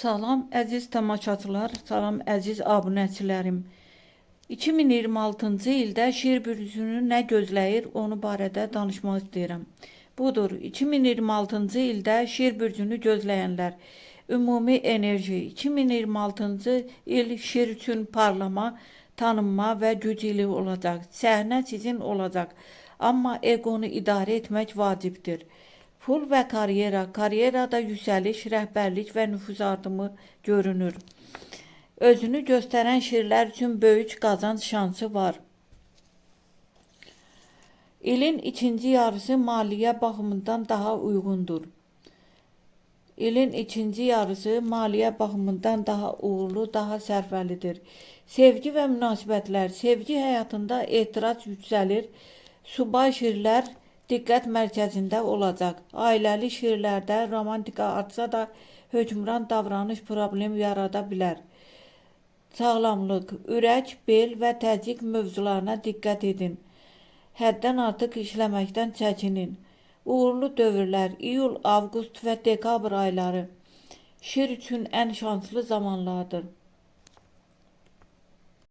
Salam əziz tamaşaçılar, salam əziz abunəçilərim. 2026-cı ildə şir bürcünü nə gözləyir, onu barədə danışmaq istəyirəm. Budur, 2026-cı ildə şir bürcünü gözləyənlər, ümumi enerji. 2026-cı il şir üçün parlama, tanınma və güc ili olacaq. Səhnə sizin olacaq, amma eqonu idarə etmək vacibdir. Pul və karyera, karyerada yüksəliş, rəhbərlik və nüfuz artımı görünür. Özünü göstərən şirlər üçün böyük qazanc şansı var. İlin ikinci yarısı maliyyə baxımından daha uyğundur. İlin ikinci yarısı maliyyə baxımından daha uğurlu, daha sərfəlidir. Sevgi və münasibətlər, sevgi həyatında etiraz yüksəlir. Subay şirlər diqqət mərkəzində olacaq. Ailəli şirlərdə romantika artsa da hökmran davranış problem yarada bilər. Sağlamlıq, ürək, bel və təzyiq mövzularına diqqət edin. Həddən artıq işləməkdən çəkinin. Uğurlu dövrlər, iyul, avqust və dekabr ayları şir üçün ən şanslı zamanlardır.